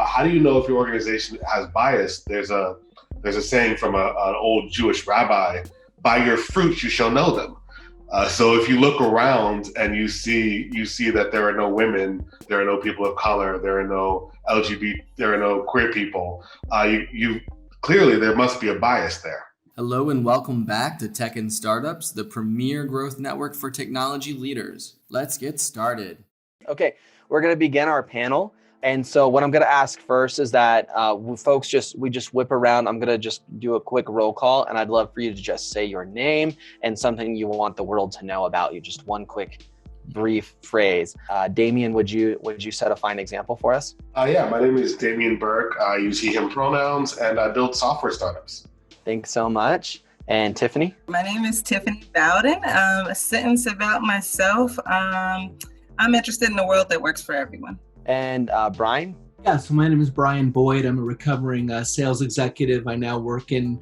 how do you know if your organization has bias? There's a saying from an old Jewish rabbi: "By your fruits you shall know them." So if you look around and you see that there are no women, there are no people of color, there are no LGBT, there are no queer people, you clearly there must be a bias there. Hello and welcome back to Tech and Startups, the premier growth network for technology leaders. Let's get started. Okay, we're going to begin our panel. And so what I'm going to ask first is that folks we just whip around. I'm going to just do a quick roll call, and I'd love for you to just say your name and something you want the world to know about you. Just one quick, brief phrase. Damien, would you set a fine example for us? Yeah, my name is Damien Burke. I use he/him pronouns, and I build software startups. Thanks so much. And Tiffany? My name is Tiffany Bowden. A sentence about myself. I'm interested in a world that works for everyone. And Brian? Yeah, so my name is Brian Boyd. I'm a recovering sales executive. I now work in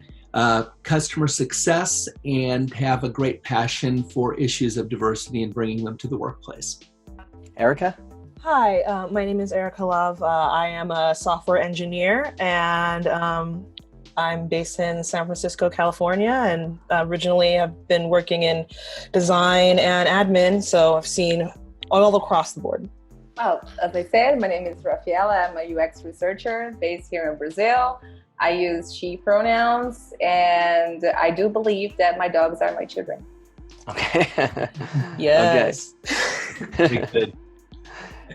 customer success and have a great passion for issues of diversity and bringing them to the workplace. Erica? Hi, my name is Erica Love. I am a software engineer, and I'm based in San Francisco, California, and originally I've been working in design and admin, so I've seen all across the board. Well, as I said, my name is RAFAELA. I'm a UX researcher based here in Brazil. I use she pronouns, and I do believe that my dogs are my children. Okay. Yes. Okay. Good.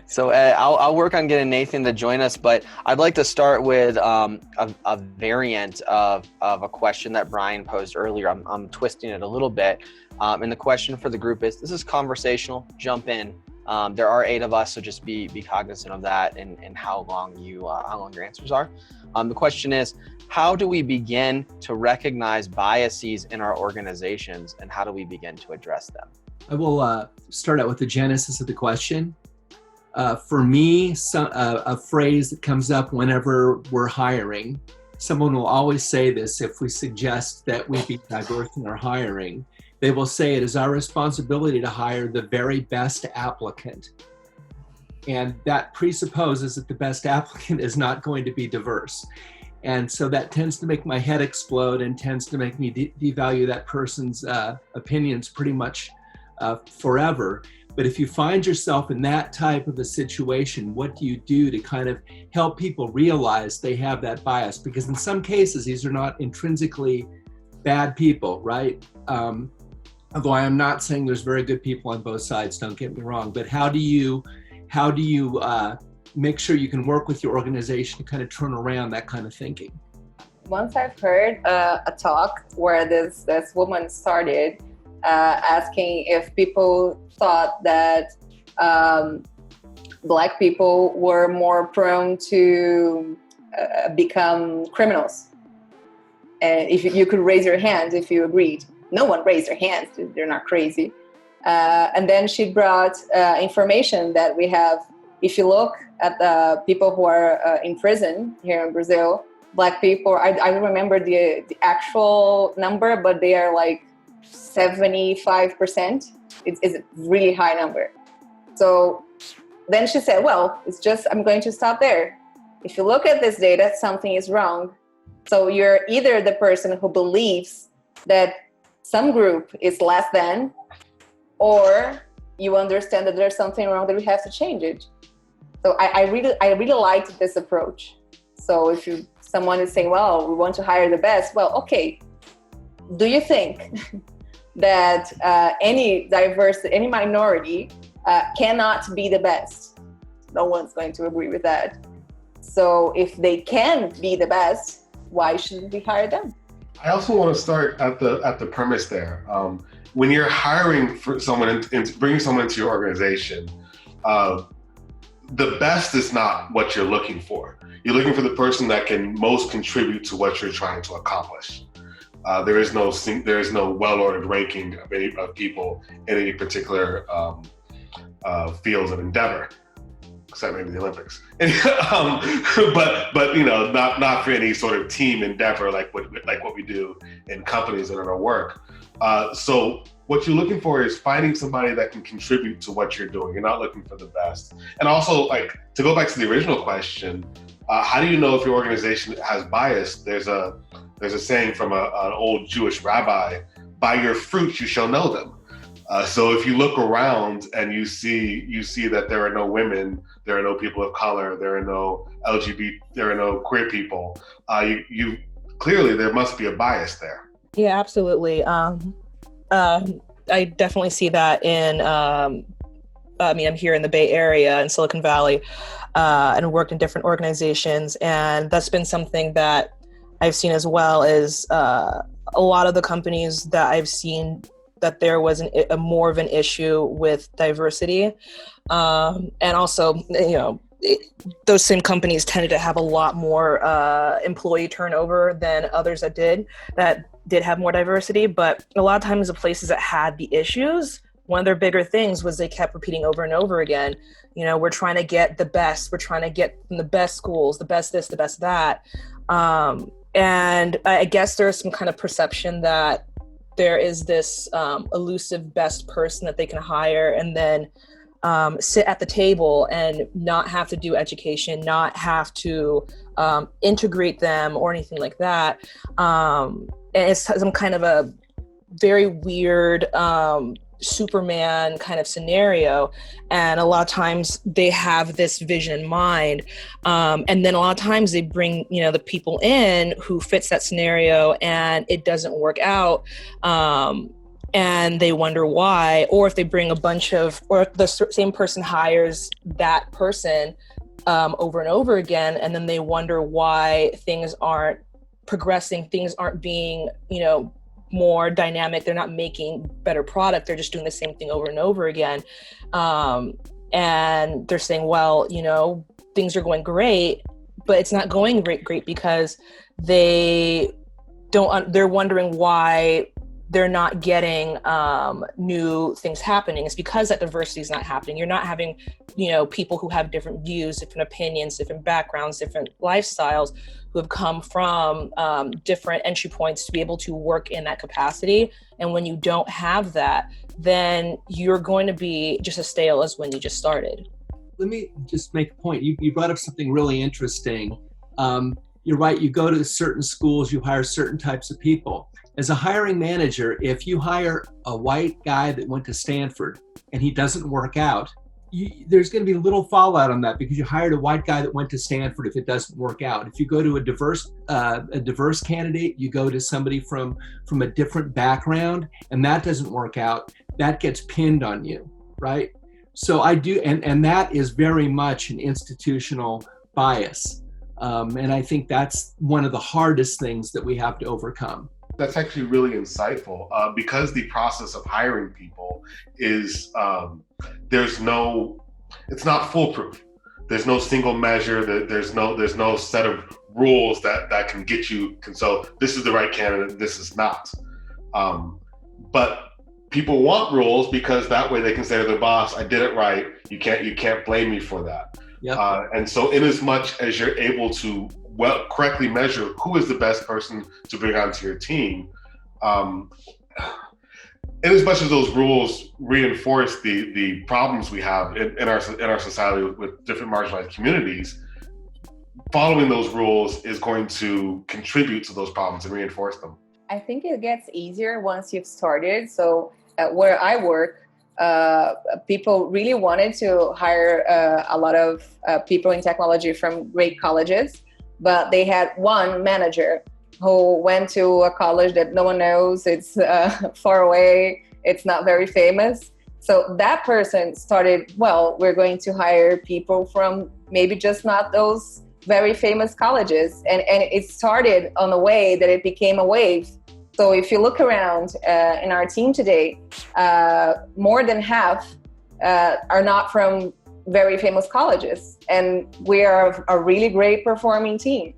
So I'll work on getting Nathan to join us, but I'd like to start with a variant of a question that Brian posed earlier. I'm twisting it a little bit. And the question for the group is, this is conversational, jump in. There are 8 of us, so just be cognizant of that and how long your answers are. The question is, how do we begin to recognize biases in our organizations, and how do we begin to address them? I will start out with the genesis of the question. For me, a phrase that comes up whenever we're hiring, someone will always say this if we suggest that we be diverse in our hiring. They will say it is our responsibility to hire the very best applicant. And that presupposes that the best applicant is not going to be diverse. And so that tends to make my head explode and tends to make me devalue that person's opinions pretty much forever. But if you find yourself in that type of a situation, what do you do to kind of help people realize they have that bias? Because in some cases, these are not intrinsically bad people, right? Although I am not saying there's very good people on both sides, don't get me wrong, but how do you make sure you can work with your organization to kind of turn around that kind of thinking? Once I've heard a talk where this woman started asking if people thought that Black people were more prone to become criminals. And if you could raise your hand if you agreed. No one raised their hands, they're not crazy. And then she brought information that we have. If you look at the people who are in prison here in Brazil, Black people, I don't remember the actual number, but they are like 75%. It's a really high number. So then she said, well, I'm going to stop there. If you look at this data, something is wrong. So you're either the person who believes that some group is less than, or you understand that there's something wrong, that we have to change it. So I really liked this approach. So if someone is saying, well, we want to hire the best, well, okay. Do you think that any minority cannot be the best? No one's going to agree with that. So if they can be the best, why shouldn't we hire them? I also want to start at the premise there. When you're hiring for someone and bringing someone into your organization, the best is not what you're looking for. You're looking for the person that can most contribute to what you're trying to accomplish. There is no well-ordered ranking of people in any particular fields of endeavor, except maybe the Olympics. But not for any sort of team endeavor like what we do in companies and in our work. So what you're looking for is finding somebody that can contribute to what you're doing. You're not looking for the best. And also, like, to go back to the original question, How do you know if your organization has bias? There's a saying from an old Jewish rabbi: "By your fruits you shall know them." So if you look around and you see that there are no women, there are no people of color, there are no LGBT, there are no queer people, you clearly there must be a bias there. Yeah, absolutely. I definitely see that in, I'm here in the Bay Area in Silicon Valley, and worked in different organizations. And that's been something that I've seen as well as a lot of the companies that I've seen that there was a more of an issue with diversity. And also, those same companies tended to have a lot more employee turnover than others that did have more diversity. But a lot of times the places that had the issues, one of their bigger things was they kept repeating over and over again, we're trying to get the best, we're trying to get from the best schools, the best this, the best that. And I guess there's some kind of perception that there is this elusive best person that they can hire and then sit at the table and not have to do education, not have to integrate them or anything like that. And it's some kind of a very weird Superman kind of scenario. And a lot of times they have this vision in mind. And then a lot of times they bring, the people in who fits that scenario and it doesn't work out. And they wonder why, or if they bring or if the same person hires that person over and over again, and then they wonder why things aren't progressing, things aren't being, more dynamic, they're not making better product, they're just doing the same thing over and over again. And they're saying, well, things are going great, but it's not going great because they're wondering why they're not getting new things happening. It's because that diversity is not happening. You're not having, people who have different views, different opinions, different backgrounds, different lifestyles, who have come from different entry points to be able to work in that capacity. And when you don't have that, then you're going to be just as stale as when you just started. Let me just make a point. You brought up something really interesting. You're right, you go to certain schools, you hire certain types of people. As a hiring manager, if you hire a white guy that went to Stanford and he doesn't work out, there's going to be a little fallout on that because you hired a white guy that went to Stanford if it doesn't work out. If you go to a diverse candidate, you go to somebody from a different background and that doesn't work out, that gets pinned on you, right? So I do, and that is very much an institutional bias. And I think that's one of the hardest things that we have to overcome. That's actually really insightful because the process of hiring people is, it's not foolproof. There's no single measure, there's no set of rules that can get you, so this is the right candidate, this is not. But people want rules because that way they can say to their boss, I did it right, you can't blame me for that. Yep. And so in as much as you're able to correctly measure who is the best person to bring onto your team, in as much as those rules reinforce the problems we have in our society with different marginalized communities, following those rules is going to contribute to those problems and reinforce them. I think it gets easier once you've started. So where I work, people really wanted to hire a lot of people in technology from great colleges, but they had one manager who went to a college that no one knows, it's far away, it's not very famous. So that person started, well, we're going to hire people from maybe just not those very famous colleges. And it started on a way that it became a wave. So if you look around in our team today, more than half are not from very famous colleges. And we are a really great performing team.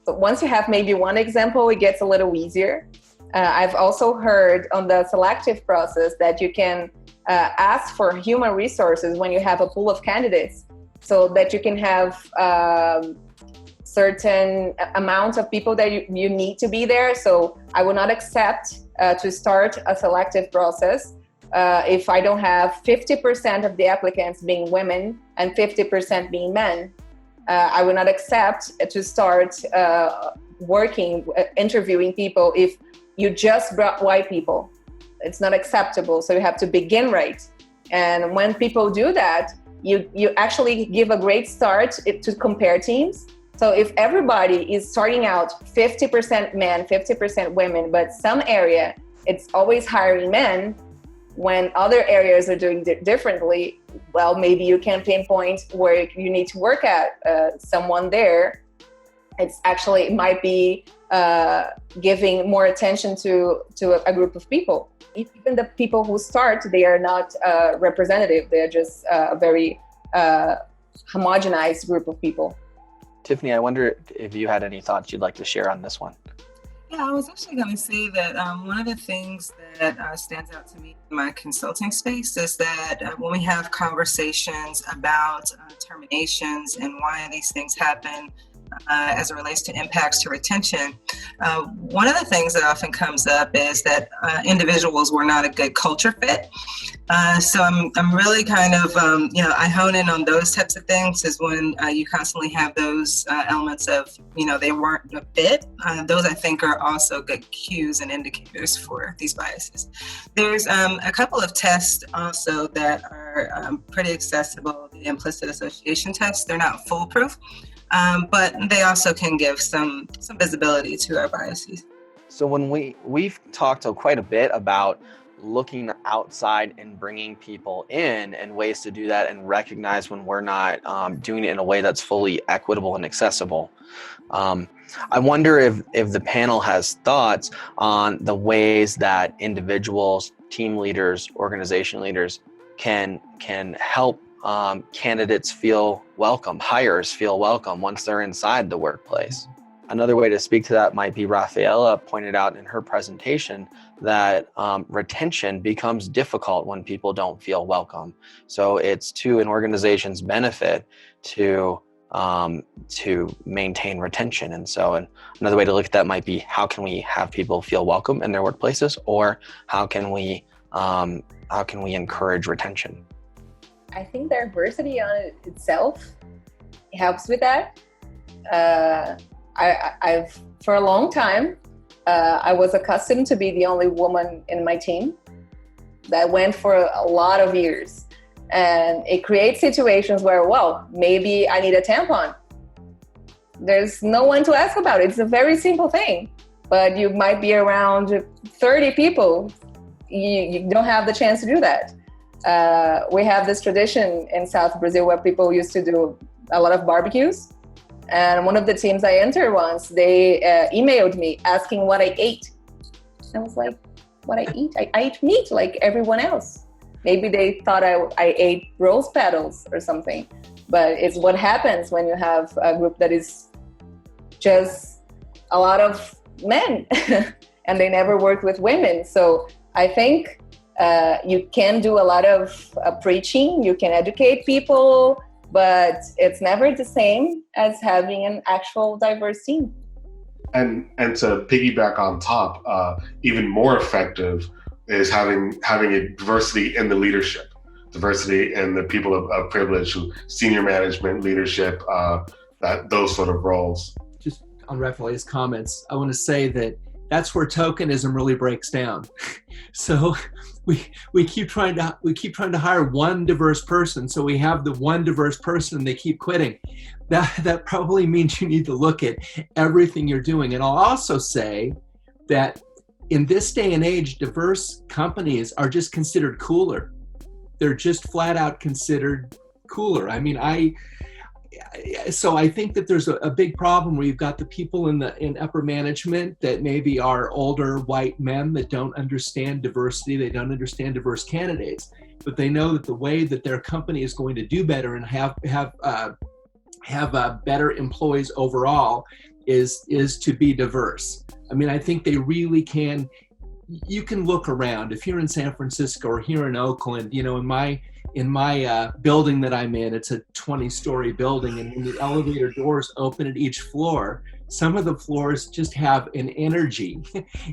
So once you have maybe one example, it gets a little easier. I've also heard on the selective process that you can ask for human resources when you have a pool of candidates so that you can have certain amount of people that you need to be there. So I will not accept to start a selective process if I don't have 50% of the applicants being women and 50% being men. I will not accept to start interviewing people if you just brought white people. It's not acceptable. So you have to begin right. And when people do that, you actually give a great start to compare teams. So if everybody is starting out 50% men, 50% women, but some area it's always hiring men, when other areas are doing differently, well, maybe you can pinpoint where you need to work at someone there. It might be giving more attention to a group of people. Even the people who start, they are not representative. They're just a very homogenized group of people. Tiffany, I wonder if you had any thoughts you'd like to share on this one. Yeah, I was actually going to say that one of the things that stands out to me in my consulting space is that when we have conversations about terminations and why these things happen as it relates to impacts to retention, one of the things that often comes up is that individuals were not a good culture fit. So I'm really kind of, I hone in on those types of things is when you constantly have those elements of, they weren't a fit. Those I think are also good cues and indicators for these biases. There's a couple of tests also that are pretty accessible, the implicit association tests. They're not foolproof, but they also can give some visibility to our biases. So when we've talked quite a bit about looking outside and bringing people in and ways to do that and recognize when we're not doing it in a way that's fully equitable and accessible. I wonder if the panel has thoughts on the ways that individuals, team leaders, organization leaders can help candidates feel welcome, hires feel welcome once they're inside the workplace. Another way to speak to that might be RAFAELA pointed out in her presentation that retention becomes difficult when people don't feel welcome. So it's to an organization's benefit to maintain retention. And so another way to look at that might be, how can we have people feel welcome in their workplaces, or how can we encourage retention? I think diversity on itself helps with that. I've for a long time, I was accustomed to be the only woman in my team. That went for a lot of years. And it creates situations where, well, maybe I need a tampon. There's no one to ask about it. It's a very simple thing. But you might be around 30 people. You don't have the chance to do that. We have this tradition in South Brazil where people used to do a lot of barbecues. And one of the teams I entered once, they emailed me asking what I ate. I was like, what I eat? I ate meat like everyone else. Maybe they thought I ate rose petals or something. But it's what happens when you have a group that is just a lot of men and they never work with women. So I think you can do a lot of preaching, you can educate people, but it's never the same as having an actual diverse team. And to piggyback on top, even more effective is having a diversity in the leadership, diversity in the people of privilege, senior management, leadership, those sort of roles. Just on RAFAELA's comments, I want to say that's where tokenism really breaks down. So we keep trying to hire one diverse person. So we have the one diverse person and they keep quitting. That probably means you need to look at everything you're doing. And I'll also say that in this day and age, diverse companies are just considered cooler. They're just flat out considered cooler. I mean, so I think that there's a big problem where you've got the people in upper management that maybe are older white men that don't understand diversity. They don't understand diverse candidates, but they know that the way that their company is going to do better and have better employees overall is to be diverse. I mean, I think they really can. You can look around. If you're in San Francisco or here in Oakland, in my building that I'm in, it's a 20-story building, and when the elevator doors open at each floor, some of the floors just have an energy,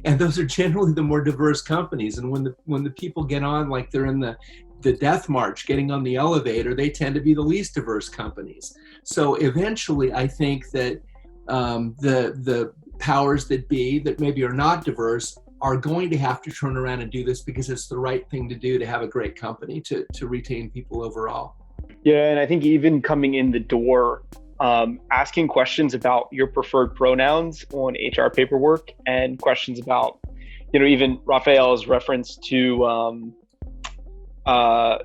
and those are generally the more diverse companies. And when the people get on, like they're in the the death march, getting on the elevator, they tend to be the least diverse companies. So eventually, I think that the powers that be that maybe are not diverse are going to have to turn around and do this because it's the right thing to do to have a great company, to retain people overall. Yeah, and I think even coming in the door, asking questions about your preferred pronouns on HR paperwork, and questions about, even Rafael's reference to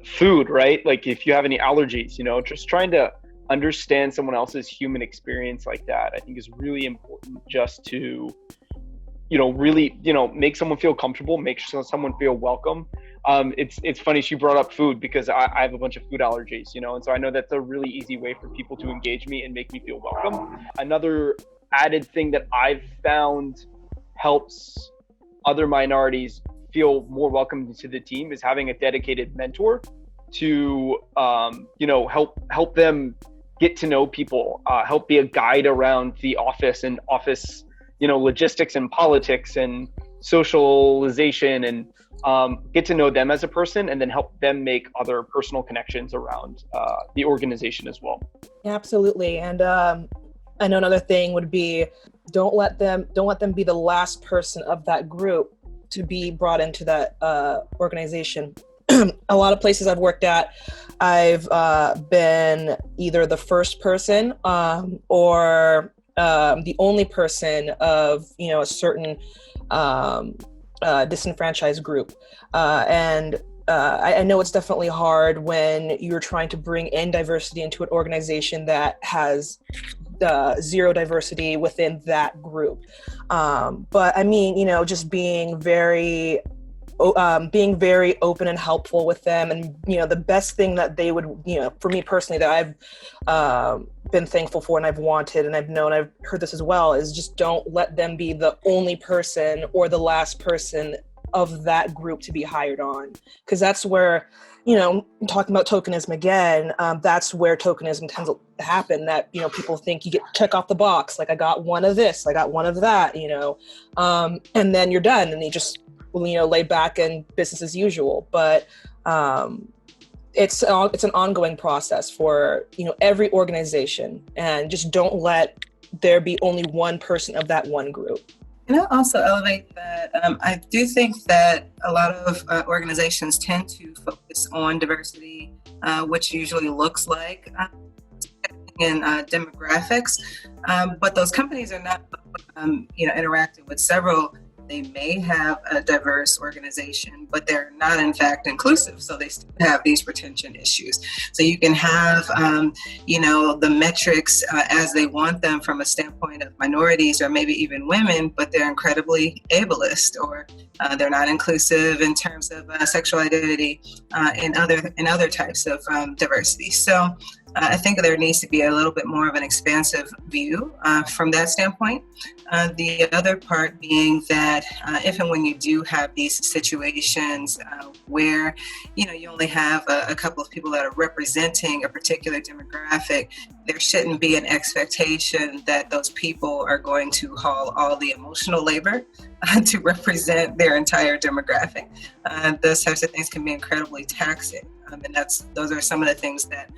food, right? Like if you have any allergies, just trying to understand someone else's human experience like that, I think is really important, just to, really, make someone feel comfortable, make sure someone feel welcome. It's funny she brought up food, because I have a bunch of food allergies, and so I know that's a really easy way for people to engage me and make me feel welcome. Another added thing that I've found helps other minorities feel more welcome to the team is having a dedicated mentor to, help them get to know people, help be a guide around the office and office, logistics and politics and socialization, and get to know them as a person, and then help them make other personal connections around the organization as well. Yeah, absolutely. And I know another thing would be, don't let them be the last person of that group to be brought into that organization. A lot of places I've worked at, I've been either the first person or the only person of a certain disenfranchised group, and I know it's definitely hard when you're trying to bring in diversity into an organization that has zero diversity within that group. But I mean, just being very open and helpful with them. And, the best thing that they would, for me personally, that I've been thankful for and I've wanted, and I've heard this as well, is just don't let them be the only person or the last person of that group to be hired on. Because that's where, talking about tokenism again, that's where tokenism tends to happen, that, people think you get check off the box, like I got one of this, I got one of that, and then you're done and you just, lay back and business as usual. But it's an ongoing process for, every organization, and just don't let there be only one person of that one group. And I'll also elevate that I do think that a lot of organizations tend to focus on diversity, which usually looks like in demographics, but those companies are not, interacting with several. They may have a diverse organization, but they're not in fact inclusive. So they still have these retention issues. So you can have, the metrics as they want them from a standpoint of minorities or maybe even women, but they're incredibly ableist, or they're not inclusive in terms of sexual identity and other types of diversity. So I think there needs to be a little bit more of an expansive view from that standpoint. The other part being that if and when you do have these situations where, you only have a couple of people that are representing a particular demographic, there shouldn't be an expectation that those people are going to haul all the emotional labor to represent their entire demographic. Those types of things can be incredibly taxing. And those are some of the things that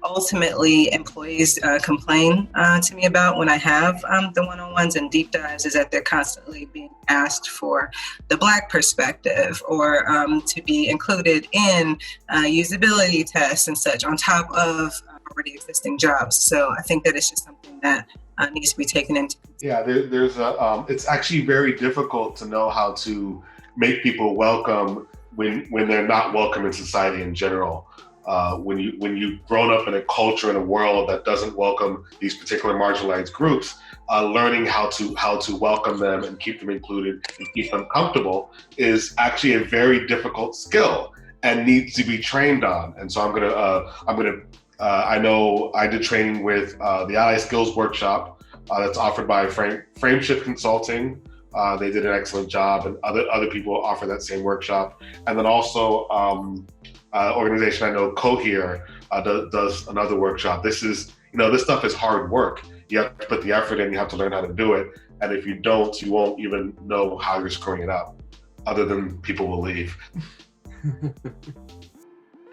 ultimately employees complain to me about when I have the one-on-ones and deep dives, is that they're constantly being asked for the Black perspective, or to be included in usability tests and such on top of already existing jobs. So I think that it's just something that needs to be taken into consideration. Yeah, it's actually very difficult to know how to make people welcome when they're not welcome in society in general. When you've grown up in a culture, in a world that doesn't welcome these particular marginalized groups, learning how to welcome them and keep them included and keep them comfortable is actually a very difficult skill and needs to be trained on. And so I know I did training with the Ally Skills Workshop that's offered by Frameshift Consulting. They did an excellent job, and other people offer that same workshop. And then also organization I know, Cohere, does another workshop. This stuff is hard work. You have to put the effort in, you have to learn how to do it. And if you don't, you won't even know how you're screwing it up, other than people will leave.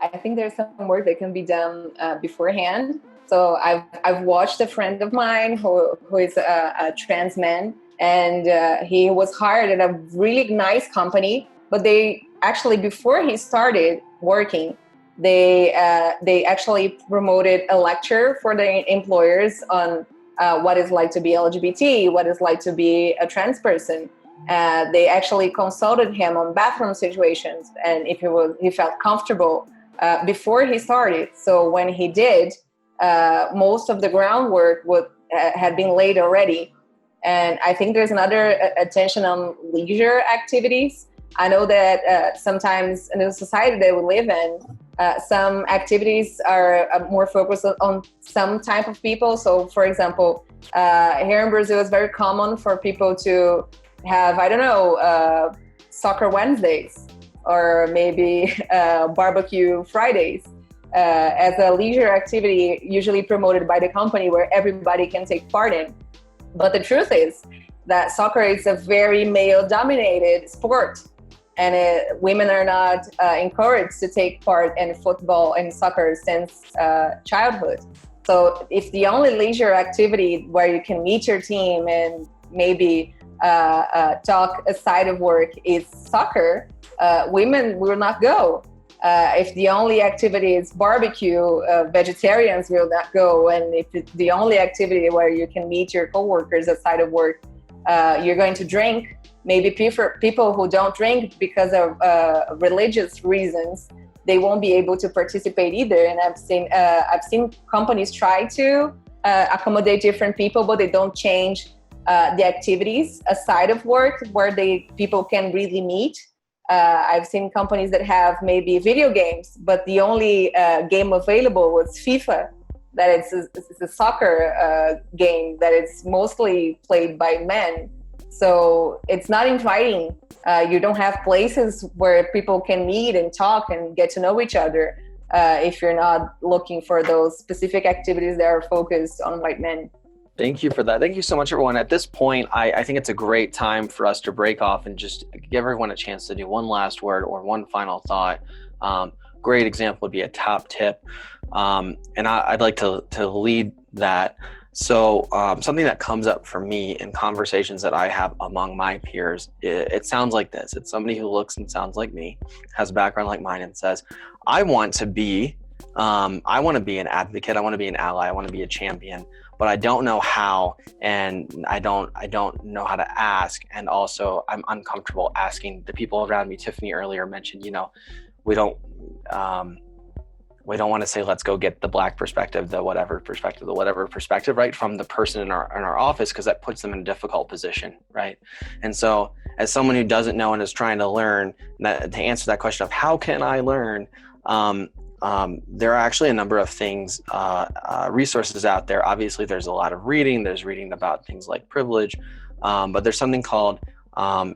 I think there's some work that can be done beforehand. So I've watched a friend of mine who is a trans man, and he was hired at a really nice company, but they actually, before he started working, they actually promoted a lecture for the employers on what it's like to be LGBT, what it's like to be a trans person. They actually consulted him on bathroom situations and if he felt comfortable before he started. So when he did, most of the groundwork had been laid already. And I think there's another attention on leisure activities. I know that sometimes in the society that we live in, some activities are more focused on some type of people. So for example, here in Brazil, it's very common for people to have, I don't know, soccer Wednesdays or maybe barbecue Fridays as a leisure activity, usually promoted by the company where everybody can take part in. But the truth is that soccer is a very male-dominated sport, and women are not encouraged to take part in football and soccer since childhood. So if the only leisure activity where you can meet your team and maybe talk aside of work is soccer, women will not go. If the only activity is barbecue, vegetarians will not go. And if it's the only activity where you can meet your coworkers outside of work, you're going to drink. Maybe people who don't drink because of religious reasons, they won't be able to participate either. And I've seen companies try to accommodate different people, but they don't change the activities aside of work where people can really meet. I've seen companies that have maybe video games, but the only game available was FIFA, that it's a soccer game that it's mostly played by men. So it's not inviting. You don't have places where people can meet and talk and get to know each other if you're not looking for those specific activities that are focused on white men. Thank you for that. Thank you so much, everyone. At this point, I think it's a great time for us to break off and just give everyone a chance to do one last word or one final thought. Great example would be a top tip. And I'd like to lead that. So something that comes up for me in conversations that I have among my peers, it sounds like this. It's somebody who looks and sounds like me, has a background like mine, and says, I want to be an advocate. I want to be an ally. I want to be a champion, but I don't know how, and I don't know how to ask. And also I'm uncomfortable asking the people around me. Tiffany earlier mentioned, we don't want to say, let's go get the Black perspective, the whatever perspective, right, from the person in our office, because that puts them in a difficult position, right? And so as someone who doesn't know and is trying to learn, to answer that question of how can I learn, there are actually a number of things, resources out there. Obviously, there's a lot of reading. There's reading about things like privilege, but there's something called an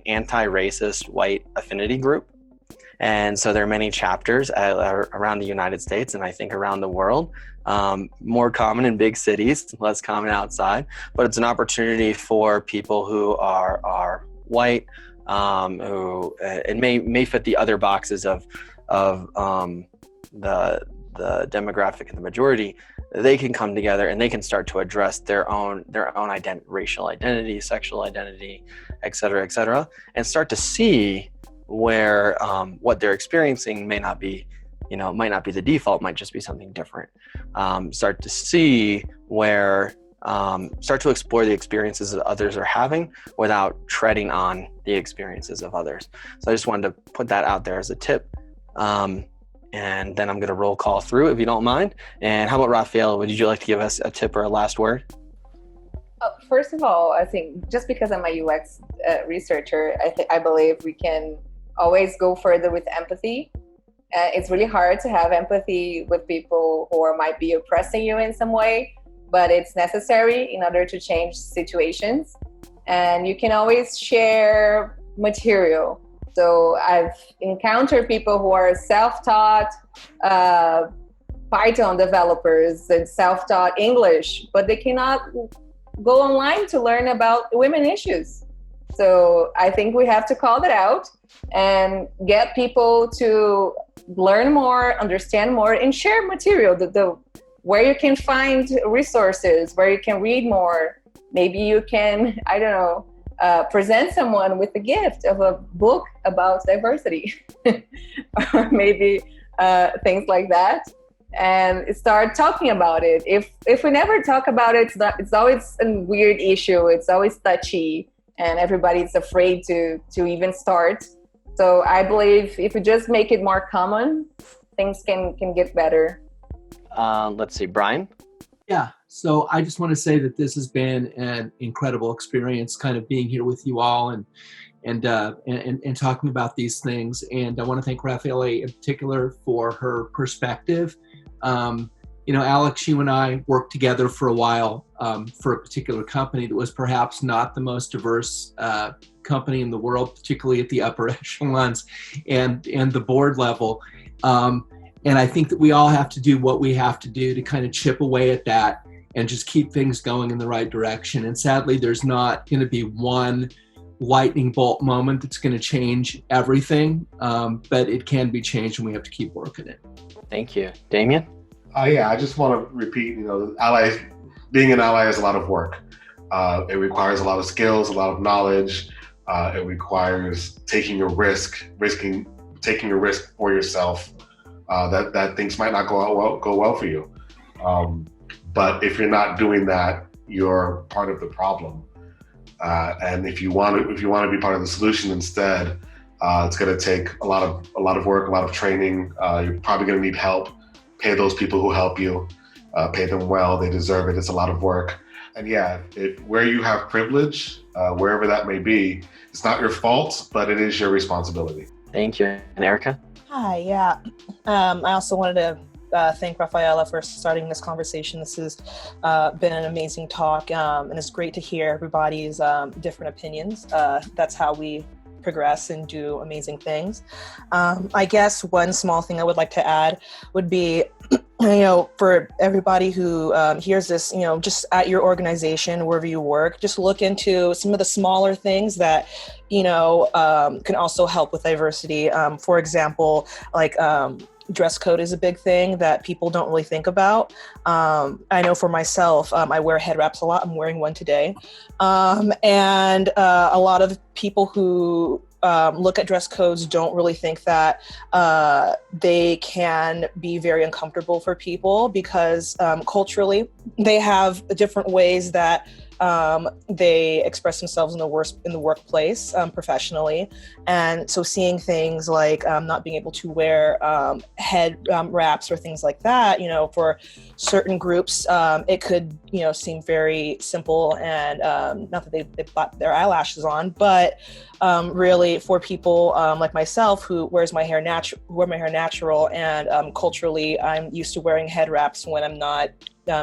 anti-racist white affinity group. And so there are many chapters around the United States and I think around the world, more common in big cities, less common outside, but it's an opportunity for people who are white, who it may fit the other boxes of the demographic and the majority. They can come together and they can start to address their own racial identity, sexual identity, et cetera, and start to see where what they're experiencing might not be the default, might just be something different. Start to see where, start to explore the experiences that others are having without treading on the experiences of others. So I just wanted to put that out there as a tip. And then I'm going to roll call through if you don't mind. And how about RAFAELA? Would you like to give us a tip or a last word? First of all, I think just because I'm a UX researcher, I believe we can always go further with empathy. It's really hard to have empathy with people who might be oppressing you in some way, but it's necessary in order to change situations. And you can always share material. So I've encountered people who are self-taught Python developers and self-taught English, but they cannot go online to learn about women issues. So I think we have to call that out and get people to learn more, understand more, and share material. Where you can find resources, where you can read more. Maybe you can, I don't know, present someone with the gift of a book about diversity, or maybe things like that, and start talking about it. If we never talk about it, it's always a weird issue. It's always touchy, and everybody's afraid to even start. So I believe if we just make it more common, things can get better. Let's see, Brian. Yeah, so I just want to say that this has been an incredible experience, kind of being here with you all and talking about these things. And I want to thank RAFAELA in particular for her perspective. Alex, you and I worked together for a while for a particular company that was perhaps not the most diverse company in the world, particularly at the upper echelons and the board level. And I think that we all have to do what we have to do to kind of chip away at that and just keep things going in the right direction. And sadly, there's not going to be one lightning bolt moment that's going to change everything, but it can be changed and we have to keep working it. Thank you. Damien? Yeah, I just want to repeat, allies, being an ally is a lot of work. It requires a lot of skills, a lot of knowledge. It requires taking a risk for yourself. That things might not go well for you. But if you're not doing that, you're part of the problem. And if you want to be part of the solution instead, it's going to take a lot of work, a lot of training. You're probably going to need help. Pay those people who help you. Pay them well. They deserve it. It's a lot of work. And yeah, where you have privilege, wherever that may be, it's not your fault, but it is your responsibility. Thank you. And Erica? Hi, yeah. I also wanted to thank RAFAELA for starting this conversation. This has been an amazing talk, and it's great to hear everybody's different opinions. That's how we progress and do amazing things. I guess one small thing I would like to add would be, for everybody who hears this, just at your organization, wherever you work, just look into some of the smaller things that, can also help with diversity. For example, like dress code is a big thing that people don't really think about. I know for myself, I wear head wraps a lot. I'm wearing one today. And a lot of people who look at dress codes don't really think that they can be very uncomfortable for people because culturally they have different ways that they express themselves in the workplace professionally. And so seeing things like not being able to wear head wraps or things like that, for certain groups, it could, seem very simple and not that they put their eyelashes on, but really for people like myself who wear my hair natural and culturally I'm used to wearing head wraps when I'm not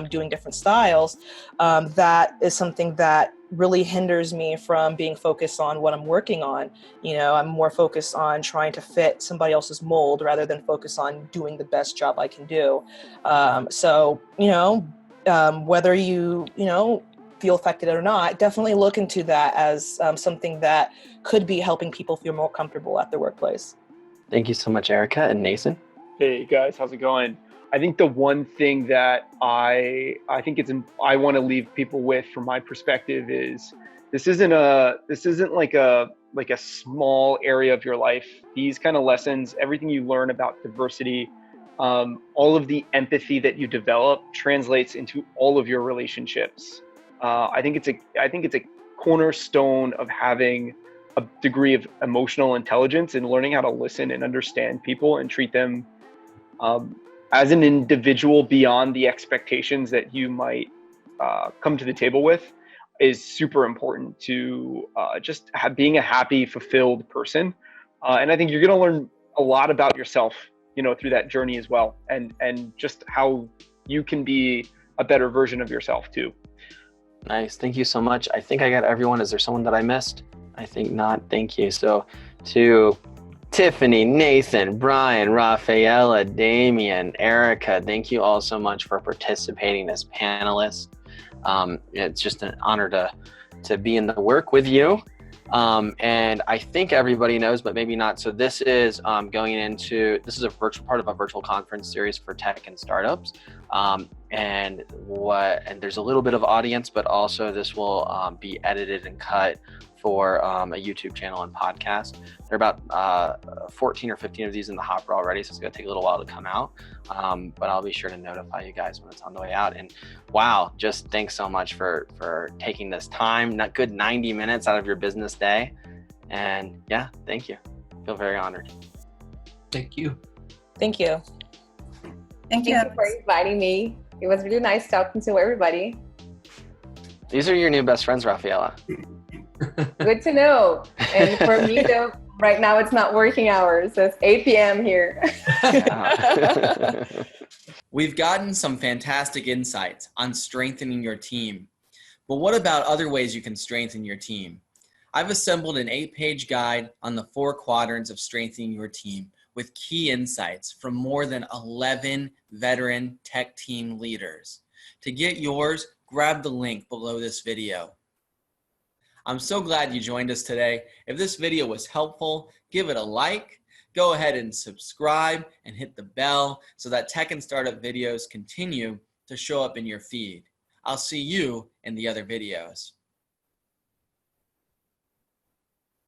doing different styles, that is something that really hinders me from being focused on what I'm working on. I'm more focused on trying to fit somebody else's mold rather than focus on doing the best job I can do. Whether you, feel affected or not, definitely look into that as something that could be helping people feel more comfortable at their workplace. Thank you so much, Erica. And Nathan? Hey guys, how's it going? I think the one thing that I want to leave people with from my perspective is this isn't like a small area of your life. These kind of lessons, everything you learn about diversity, all of the empathy that you develop translates into all of your relationships. I think it's a cornerstone of having a degree of emotional intelligence and learning how to listen and understand people and treat them as an individual beyond the expectations that you might come to the table with is super important to being a happy, fulfilled person. And I think you're going to learn a lot about yourself, through that journey as well. And just how you can be a better version of yourself too. Nice. Thank you so much. I think I got everyone. Is there someone that I missed? I think not. Thank you. So to Tiffany, Nathan, Brian, RAFAELA, Damien, Erica, thank you all so much for participating as panelists. It's just an honor to be in the work with you. And I think everybody knows, but maybe not. So this is this is a virtual part of a virtual conference series for tech and startups. And there's a little bit of audience, but also this will be edited and cut for a YouTube channel and podcast. There are about 14 or 15 of these in the hopper already, so it's gonna take a little while to come out. But I'll be sure to notify you guys when it's on the way out. And wow, just thanks so much for taking this time, not good 90 minutes out of your business day. And yeah, thank you. I feel very honored. Thank you. Thank you. Thank you for inviting me. It was really nice talking to everybody. These are your new best friends, Rafaela. Good to know. And for me, though, right now it's not working hours, so it's 8 p.m. here. We've gotten some fantastic insights on strengthening your team. But what about other ways you can strengthen your team? I've assembled an 8-page guide on the 4 quadrants of strengthening your team with key insights from more than 11 veteran tech team leaders. To get yours, grab the link below this video. I'm so glad you joined us today. If this video was helpful, give it a like, go ahead and subscribe and hit the bell so that tech and startup videos continue to show up in your feed. I'll see you in the other videos.